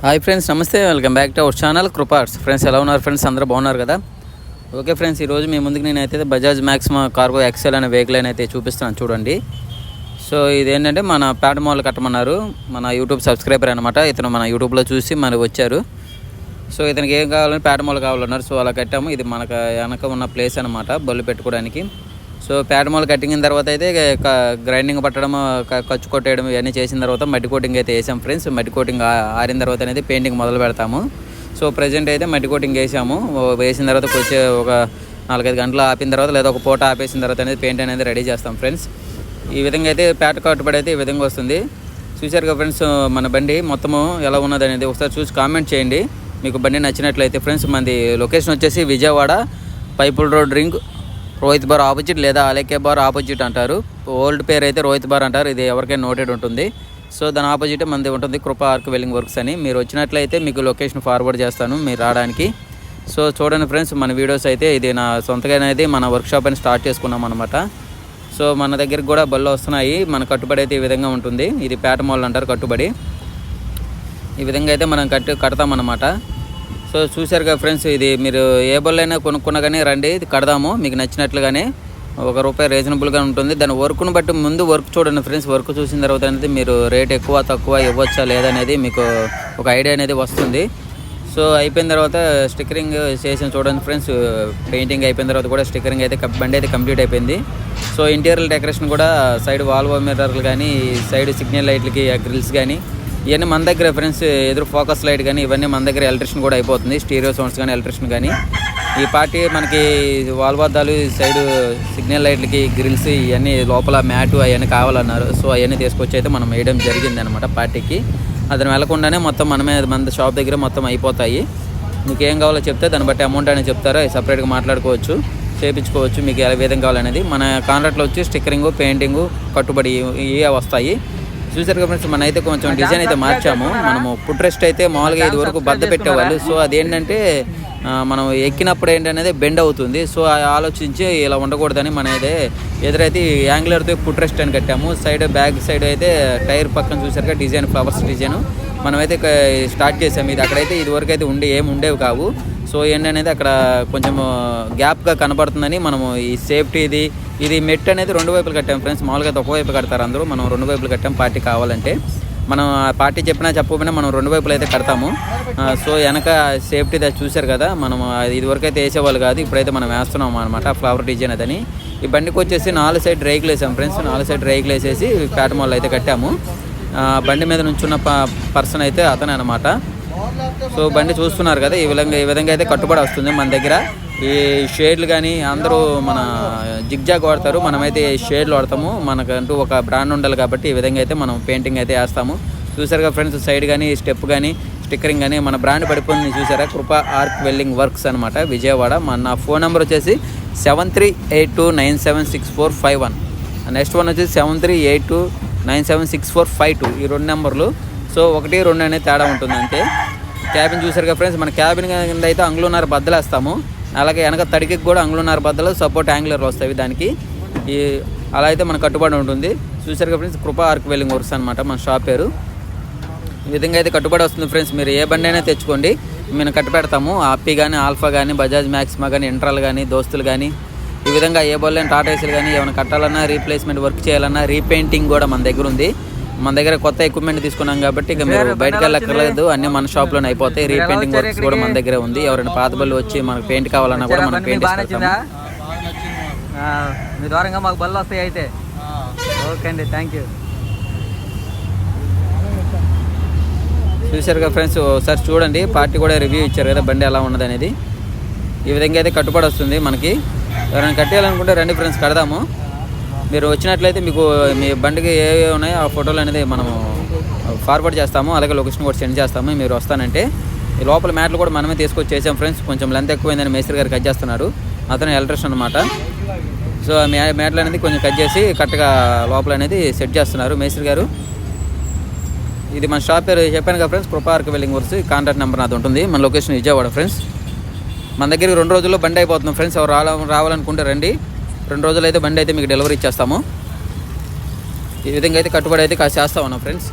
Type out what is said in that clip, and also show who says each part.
Speaker 1: Hi friends, నమస్తే. Welcome back to our channel Kruparts. Friends ఎలా ఉన్నారు ఫ్రెండ్స్? అందరూ బాగున్నారు కదా? ఓకే ఫ్రెండ్స్, ఈరోజు మీ ముందుకు నేనైతే బజాజ్ మ్యాక్సిమా కార్గో ఎక్సెల్ అనే వెహికల్ అయితే చూపిస్తున్నాను చూడండి. సో ఇదేంటంటే మన పేట మాల్ కట్టమన్నారు. మన యూట్యూబ్ సబ్స్క్రైబర్ అనమాట. ఇతను మన యూట్యూబ్లో చూసి మనకు వచ్చారు. సో ఇతనికి ఏం కావాలని పేట మాల్ కావాలన్నారు. సో అలా కట్టాము. ఇది మనకు వెనక ఉన్న ప్లేస్ అనమాట, బళ్ళు పెట్టుకోవడానికి. సో పేట మాల్ కట్టింగ్ తర్వాత అయితే గ్రైండింగ్ పట్టడం, ఖర్చు కొట్టేయడం ఇవన్నీ చేసిన తర్వాత మట్టి కోటింగ్ అయితే వేసాం ఫ్రెండ్స్. మట్టి కోటింగ్ ఆరిన తర్వాత అనేది పెయింటింగ్ మొదలు పెడతాము. సో ప్రజెంట్ అయితే మట్టి కోటింగ్ వేసాము. వేసిన తర్వాత కొంచెం ఒక 4-5 గంటలు ఆపిన తర్వాత లేదా ఒక పూట ఆపేసిన తర్వాత అనేది పెయింట్ అనేది రెడీ చేస్తాం ఫ్రెండ్స్. ఈ విధంగా అయితే పేట కట్టుబడి అయితే ఈ విధంగా వస్తుంది. చూశారుగా ఫ్రెండ్స్, మన బండి మొత్తము ఎలా ఉన్నది అనేది ఒకసారి చూసి కామెంట్ చేయండి మీకు బండి నచ్చినట్లయితే. ఫ్రెండ్స్ మనది లొకేషన్ వచ్చేసి Vijayawada Pypula road ring, Rohit bar opposite లేదా అలేకే బార్ ఆపోజిట్ అంటారు. ఓల్డ్ పేరు అయితే రోహిత్ బార్ అంటారు. ఇది ఎవరికైనా నోటెడ్ ఉంటుంది. సో దాని ఆపోజిట్ మనది ఉంటుంది కృపా ఆర్క్ వెల్డింగ్ వర్క్స్ అని. మీరు వచ్చినట్లయితే మీకు లొకేషన్ ఫార్వర్డ్ చేస్తాను మీరు రావడానికి. సో చూడండి ఫ్రెండ్స్, మన వీడియోస్ అయితే ఇది నా సొంతగానైతే మన వర్క్షాప్ అని స్టార్ట్ చేసుకున్నాం అనమాట. సో మన దగ్గరికి కూడా బళ్ళు వస్తున్నాయి. మన కట్టుబడి అయితే ఈ విధంగా ఉంటుంది. ఇది పేట మాల్ అంటారు కట్టుబడి. ఈ విధంగా అయితే మనం కడతామన్నమాట. సో చూశారుగా ఫ్రెండ్స్, ఇది మీరు ఏ బళ్ళైనా కొనుక్కున్నా కానీ రండి, ఇది కడదాము మీకు నచ్చినట్లుగానే. ₹1 రీజనబుల్గా ఉంటుంది. దాని వర్క్ను బట్టి ముందు వర్క్ చూడండి ఫ్రెండ్స్. వర్క్ చూసిన తర్వాత అనేది మీరు రేట్ ఎక్కువ తక్కువ ఇవ్వచ్చా లేదనేది మీకు ఒక ఐడియా అనేది వస్తుంది. సో అయిపోయిన తర్వాత స్టిక్కరింగ్ చేసి చూడండి ఫ్రెండ్స్. పెయింటింగ్ అయిపోయిన తర్వాత కూడా స్టిక్కరింగ్ అయితే బండి అయితే కంప్లీట్ అయిపోయింది. సో ఇంటీరియర్ డెకరేషన్ కూడా సైడ్ వాల్వో మిర్రర్లు కానీ, సైడ్ సిగ్నల్ లైట్లకి గ్రిల్స్ కానీ ఇవన్నీ మన దగ్గర ఫ్రెండ్స్. ఎదురు ఫోకస్ లైట్ కానీ ఇవన్నీ మన దగ్గర ఎలక్ట్రిషన్ కూడా అయిపోతుంది. స్టీరియో సౌండ్స్ కానీ ఎలక్ట్రిషన్ కానీ. ఈ పార్టీ మనకి వాల్వద్దాలు, సైడ్ సిగ్నల్ లైట్లకి గ్రిల్స్ ఇవన్నీ లోపల మ్యాటు అవన్నీ కావాలన్నారు. సో అవన్నీ తీసుకొచ్చి అయితే మనం వేయడం జరిగింది అనమాట పార్టీకి. అతను వెళ్ళకుండానే మొత్తం మన షాప్ దగ్గర మొత్తం అయిపోతాయి. మీకు ఏం కావాలో చెప్తే దాన్ని బట్టి అమౌంట్ అనేది చెప్తారో సపరేట్గా మాట్లాడుకోవచ్చు, చేయించుకోవచ్చు మీకు ఏ విధంగా కావాలనేది. మన కాంట్రాక్ట్లో వచ్చి స్టిక్కరింగు, పెయింటింగు, కట్టుబడి ఇవే వస్తాయి. చూసారు ఫ్రెండ్స్, మన అయితే కొంచెం డిజైన్ అయితే మార్చాము. మనము ఫుట్ రెస్ట్ అయితే మామూలుగా ఇది వరకు బద్ద పెట్టేవాళ్ళు. సో అదేంటంటే మనం ఎక్కినప్పుడు ఏంటనేది బెండ్ అవుతుంది. సో ఆలోచించి ఇలా ఉండకూడదని మన అయితే ఎదురైతే యాంగులర్తో ఫుట్ రెస్ట్ అని కట్టాము. సైడ్ బ్యాక్ సైడ్ అయితే టైర్ పక్కన చూసారుగా డిజైన్, ఫ్లవర్స్ డిజైన్ మనమైతే స్టార్ట్ చేసాము. ఇది అక్కడైతే ఇది వరకు అయితే ఏమి ఉండేవి కావు. సో ఏంటనేది అక్కడ కొంచెం గ్యాప్గా కనబడుతుందని మనము ఈ సేఫ్టీ ఇది మెట్ అనేది 2 వైపులు కట్టాం ఫ్రెండ్స్. మామూలుగా అయితే ఒకవైపు కడతారు అందరూ, మనం 2 వైపులు కట్టాం. పార్టీ కావాలంటే మనం ఆ పార్టీ చెప్పినా చెప్పకపోయినా మనం 2 వైపులు అయితే కడతాము. సో వెనక సేఫ్టీ చూశారు కదా, మనం ఇదివరకు అయితే వేసేవాళ్ళు కాదు, ఇప్పుడైతే మనం వేస్తున్నాం అనమాట ఫ్లవర్ డిజైన్ అదని. ఈ బండికి వచ్చేసి 4 సైడ్ రేకులు వేసాం ఫ్రెండ్స్. 4 సైడ్ రేకులు వేసేసి పేట మాల్ అయితే కట్టాము. బండి మీద నుంచున్న పర్సన్ అయితే అతనే అనమాట. సో బండి చూస్తున్నారు కదా, ఈ విధంగా అయితే కట్టుబడి వస్తుంది మన దగ్గర. ఈ షేడ్లు కానీ అందరూ మన జిగ్జాగ్ వాడతారు, మనమైతే షేడ్లు వాడతాము. మనకంటూ ఒక బ్రాండ్ ఉండాలి కాబట్టి ఈ విధంగా అయితే మనం పెయింటింగ్ అయితే వేస్తాము. చూసారుగా ఫ్రెండ్స్, సైడ్ కానీ స్టెప్ కానీ స్టిక్కరింగ్ కానీ మన బ్రాండ్ పడిపోయింది చూసారా, కృపా ఆర్క్ వెల్డింగ్ వర్క్స్ అనమాట, విజయవాడ. నా ఫోన్ నెంబర్ వచ్చేసి 7382976451. నెక్స్ట్ వన్ వచ్చేసి 7382976452. ఈ 2 నెంబర్లు. సో 1, 2 అనేది తేడా ఉంటుంది అంతే. క్యాబిన్ చూసారుగా ఫ్రెండ్స్, మన క్యాబిన్ కింద అయితే అంగుళన్నర బద్దలు వేస్తాము. అలాగే వెనక తడికి కూడా అంగుళన్నర బద్దలు సపోర్ట్ యాంగులర్లు వస్తాయి దానికి. అలా అయితే మన కట్టుబడి ఉంటుంది. చూసారుగా ఫ్రెండ్స్, కృపా ఆర్క్ వెల్డింగ్ వర్క్స్ అనమాట మన షాప్ పేరు. ఈ విధంగా అయితే కట్టుబడి వస్తుంది ఫ్రెండ్స్. మీరు ఏ బండి అయినా తెచ్చుకోండి, మేము కట్టి పెడతాము. ఆప్పీ కానీ, ఆల్ఫా కానీ, బజాజ్ మ్యాక్సిమా కానీ, ఇంట్రాల్ కానీ, దోస్తులు కానీ, ఈ విధంగా ఏ బోల్ టాటా ఏసీలు కానీ ఏమైనా కట్టాలన్నా, రీప్లేస్మెంట్ వర్క్ చేయాలన్నా, రీపెయింటింగ్ కూడా మన దగ్గర ఉంది. మన దగ్గర కొత్త ఎక్విప్మెంట్ తీసుకున్నాం కాబట్టి ఇక మీరు బయటకు వెళ్ళక్కర్లేదు, అన్నీ మన షాప్లోనే అయిపోతాయి. రీపెయింటింగ్ వర్క్స్ కూడా మన దగ్గరే ఉంది. ఎవరైనా పాత బళ్ళు వచ్చి మనకు పెయింట్ కావాలన్నా కూడా మనం పెయింట్ ఇస్తాము.
Speaker 2: మీ ద్వారంగా మాకు బళ్ళు వస్తాయి అయితే. ఓకే అండి, థ్యాంక్ యూ.
Speaker 1: చూసారుగా ఫ్రెండ్స్, ఒకసారి చూడండి. పార్టీ కూడా రివ్యూ ఇచ్చారు కదా బండి ఎలా ఉన్నది అనేది. ఈ విధంగా అయితే కట్టుబడి వస్తుంది మనకి. ఎవరైనా కట్టేయాలనుకుంటే రండి ఫ్రెండ్స్, కడదాము. మీరు వచ్చినట్లయితే మీకు మీ బండికి ఏవి ఉన్నాయో ఆ ఫోటోలు అనేది మనము ఫార్వర్డ్ చేస్తాము. అలాగే లొకేషన్ కూడా సెండ్ చేస్తాము. మీరు వస్తానంటే ఈ లోపల మ్యాట్లు కూడా మనమే తీసుకొచ్చి చేసాం ఫ్రెండ్స్. కొంచెం లెంత్ ఎక్కువైందని మేస్త్రి గారు కట్ చేస్తున్నారు. అతను ఎలక్ట్రిషియన్ అనమాట. సో మ్యాట్లు అనేది కొంచెం కట్ చేసి కరెక్ట్గా లోపల అనేది సెట్ చేస్తున్నారు మేస్త్రి గారు. ఇది మన షాప్ పేరు చెప్పాను కదా ఫ్రెండ్స్, కృపా arc welding works. Contact number నాది ఉంటుంది. మన లొకేషన్ విజయవాడ ఫ్రెండ్స్. మన దగ్గరికి 2 రోజుల్లో బండి అయిపోతుంది ఫ్రెండ్స్. ఎవరు రావాలనుకుంటే రండి. 2 రోజులు అయితే బండి అయితే మీకు డెలివరీ ఇచ్చేస్తాము. ఈ విధంగా అయితే కట్టుబడి అయితే చేస్తా ఉన్నాం ఫ్రెండ్స్.